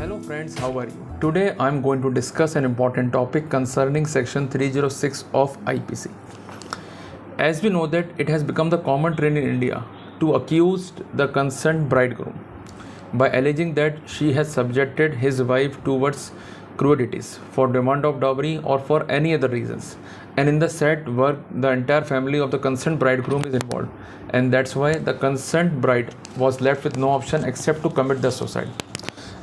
Hello friends, how are you? Today I am going to discuss an important topic concerning section 306 of IPC. As we know that it has become the common trend in India to accuse the concerned bridegroom by alleging that she has subjected his wife towards cruelties for demand of dowry or for any other reasons, and in the said work the entire family of the concerned bridegroom is involved, and that's why the concerned bride was left with no option except to commit the suicide.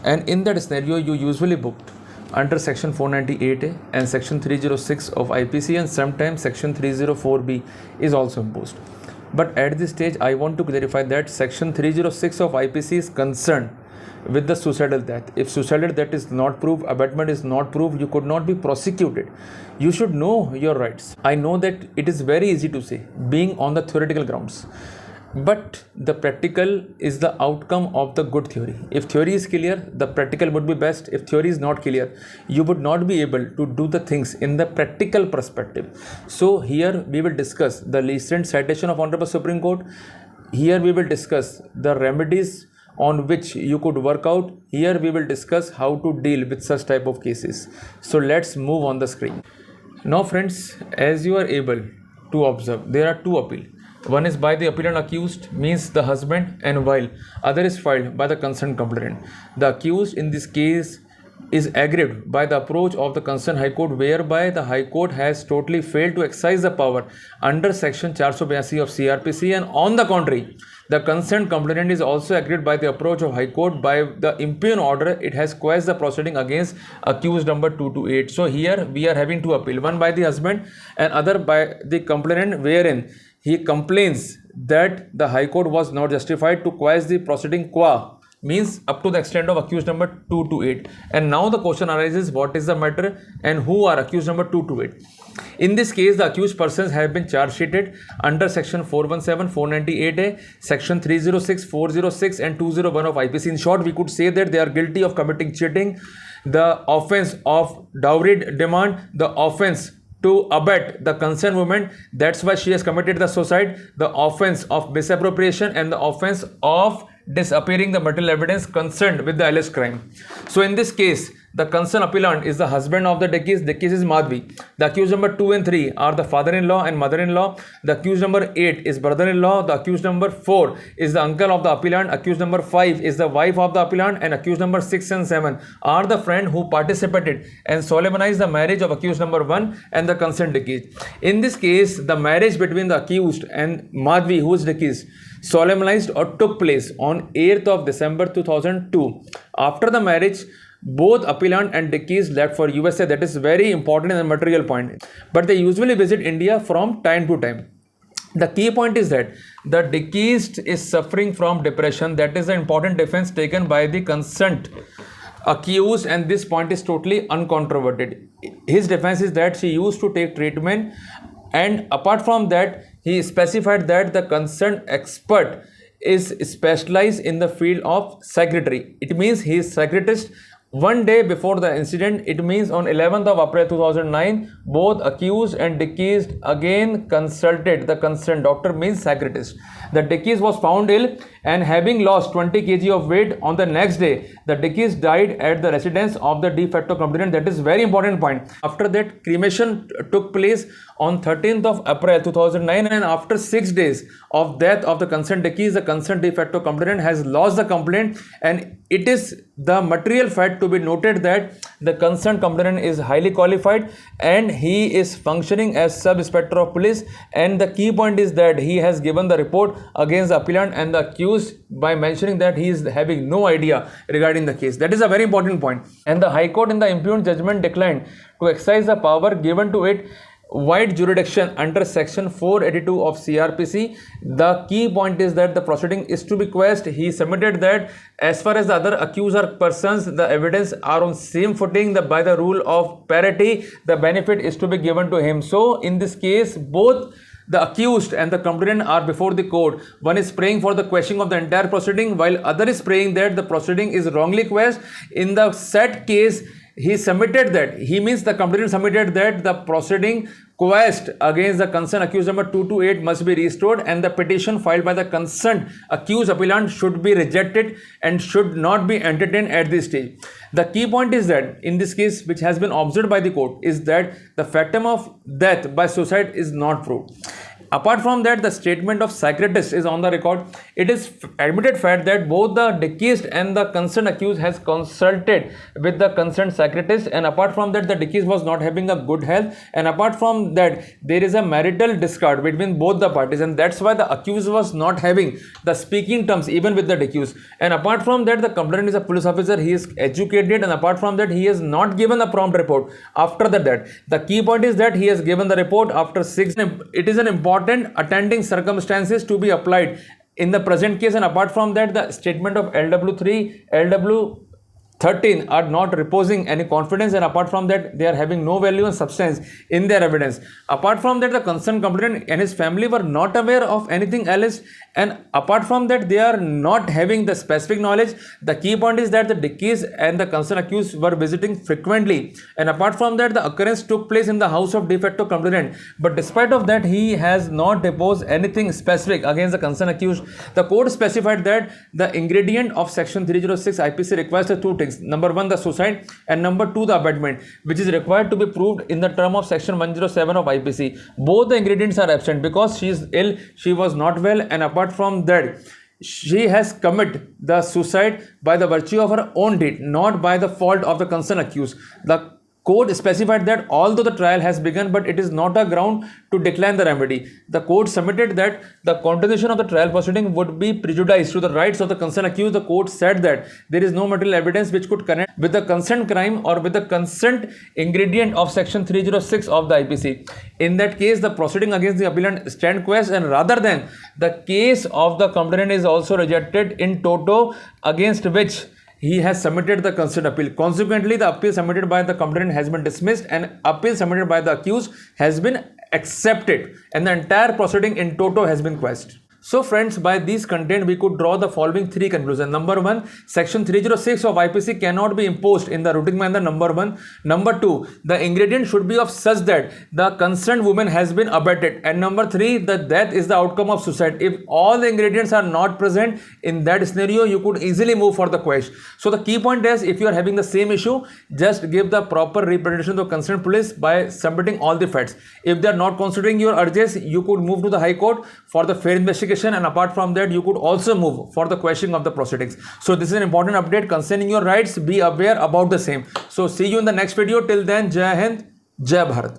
And in that scenario you usually booked under section 498A and section 306 of IPC, and sometimes section 304B is also imposed. But at this stage I want to clarify that section 306 of IPC is concerned with the suicidal death. If suicidal death is not proved, abetment is not proved, you could not be prosecuted. You should know your rights. I know that it is very easy to say, being on the theoretical grounds, but the practical is the outcome of the good theory. If theory is clear, the practical would be best. If theory is not clear, you would not be able to do the things in the practical perspective. So here we will discuss the recent citation of Honorable Supreme Court. Here we will discuss the remedies on which you could work out. Here we will discuss how to deal with such type of cases. So let's move on the screen. Now friends, as you are able to observe, there are two appeals. One is by the appellant accused, means the husband, and while other is filed by the concerned complainant. The accused in this case is aggrieved by the approach of the concerned High Court, whereby the High Court has totally failed to exercise the power under section 482 of CRPC, and on the contrary, the concerned complainant is also aggrieved by the approach of High Court. By the impugn order, it has quashed the proceeding against accused number 228. So here we are having two appeals, one by the husband and other by the complainant, wherein he complains that the High Court was not justified to quash the proceeding qua, means up to the extent of accused number 228. And now the question arises, what is the matter and who are accused number 228? In this case, the accused persons have been charge sheeted under section 417, 498A, section 306, 406 and 201 of IPC. In short, we could say that they are guilty of committing cheating, the offense of dowry demand, the offense to abet the concerned woman, that's why she has committed the suicide, the offense of misappropriation, and the offense of disappearing the material evidence concerned with the alleged crime. So in this case, the concerned appellant is the husband of the deceased is Madhvi. The accused number 2 and 3 are the father-in-law and mother-in-law. The accused number 8 is brother-in-law. The accused number 4 is the uncle of the appellant. Accused number 5 is the wife of the appellant, and accused number 6 and 7 are the friend who participated and solemnized the marriage of accused number 1 and the concerned deceased. In this case, the marriage between the accused and Madhvi, who is deceased, solemnized or took place on 8th of December 2002. After the marriage, both appellant and deceased left for USA. That is very important in the material point. But they usually visit India from time to time. The key point is that the deceased is suffering from depression. That is the important defense taken by the concerned accused, and this point is totally uncontroverted. His defense is that she used to take treatment, and apart from that, he specified that the concerned expert is specialized in the field of psychiatry. It means he is psychiatrist. One day before the incident, it means on 11th of April 2009, both accused and deceased again consulted the concerned doctor, means psychiatrist. The deceased was found ill and having lost 20 kg of weight. On the next day, the deceased died at the residence of the de facto complainant. That is very important point. After that, cremation took place on 13th of April 2009, and after 6 days of death of the concerned deceased, the concerned de facto complainant has lost the complaint, and it is the material fact to be noted that the concerned complainant is highly qualified and he is functioning as sub-inspector of police, and the key point is that he has given the report against the appellant and the accused by mentioning that he is having no idea regarding the case. That is a very important point. And the High Court in the impugned judgment declined to exercise the power given to it wide jurisdiction under section 482 of CRPC. The key point is that the proceeding is to be quashed. He submitted that as far as the other accused are persons, the evidence are on same footing, by the rule of parity, the benefit is to be given to him. So in this case, both the accused and the complainant are before the court. One is praying for the quashing of the entire proceeding, while other is praying that the proceeding is wrongly quashed. In the said case, he submitted that, he means the complainant submitted that the proceeding quest against the concerned accused number 228 must be restored, and the petition filed by the concerned accused appellant should be rejected and should not be entertained at this stage. The key point is that in this case, which has been observed by the court, is that the fact of death by suicide is not proved. Apart from that, the statement of psychiatrist is on the record. It is admitted fact that both the deceased and the concerned accused has consulted with the concerned psychiatrist, and apart from that, the deceased was not having a good health, and apart from that, there is a marital discord between both the parties, and that's why the accused was not having the speaking terms even with the deceased. And apart from that, the complainant is a police officer, he is educated, and apart from that, he has not given a prompt report after the death. The key point is that he has given the report after 6. It is an important attending circumstances to be applied in the present case, and apart from that, the statement of LW3, LW13 are not reposing any confidence, and apart from that, they are having no value and substance in their evidence. Apart from that, the concerned complainant and his family were not aware of anything else, and apart from that, they are not having the specific knowledge. The key point is that the deceased and the concerned accused were visiting frequently, and apart from that, the occurrence took place in the house of de facto complainant, but despite of that, he has not deposed anything specific against the concerned accused. The court specified that the ingredient of section 306 IPC requires two things: number one, the suicide, and number two, the abetment, which is required to be proved in the term of section 107 of IPC. Both the ingredients are absent because she is ill, she was not well, and apart from that, she has committed the suicide by the virtue of her own deed, not by the fault of the concerned accused. The court specified that although the trial has begun, but it is not a ground to decline the remedy. The court submitted that the continuation of the trial proceeding would be prejudiced to the rights of the concerned accused. The court said that there is no material evidence which could connect with the consent crime or with the consent ingredient of section 306 of the IPC. In that case, the proceeding against the appellant stand quest, and rather than the case of the complainant is also rejected in toto, against which he has submitted the consent appeal. Consequently, the appeal submitted by the complainant has been dismissed, and appeal submitted by the accused has been accepted, and the entire proceeding in toto has been quashed. So friends, by these content, we could draw the following three conclusions. Number one, section 306 of IPC cannot be imposed in the routine manner. Number one. Number two, the ingredient should be of such that the concerned woman has been abetted. And number three, the death is the outcome of suicide. If all the ingredients are not present in that scenario, you could easily move for the quash. So the key point is, if you are having the same issue, just give the proper representation to the concerned police by submitting all the facts. If they are not considering your urges, you could move to the High Court for the fair investigation, and apart from that, you could also move for the questioning of the proceedings. So this is an important update concerning your rights. Be aware about the same. So see you in the next video. Till then, Jai Hind, Jai Bharat.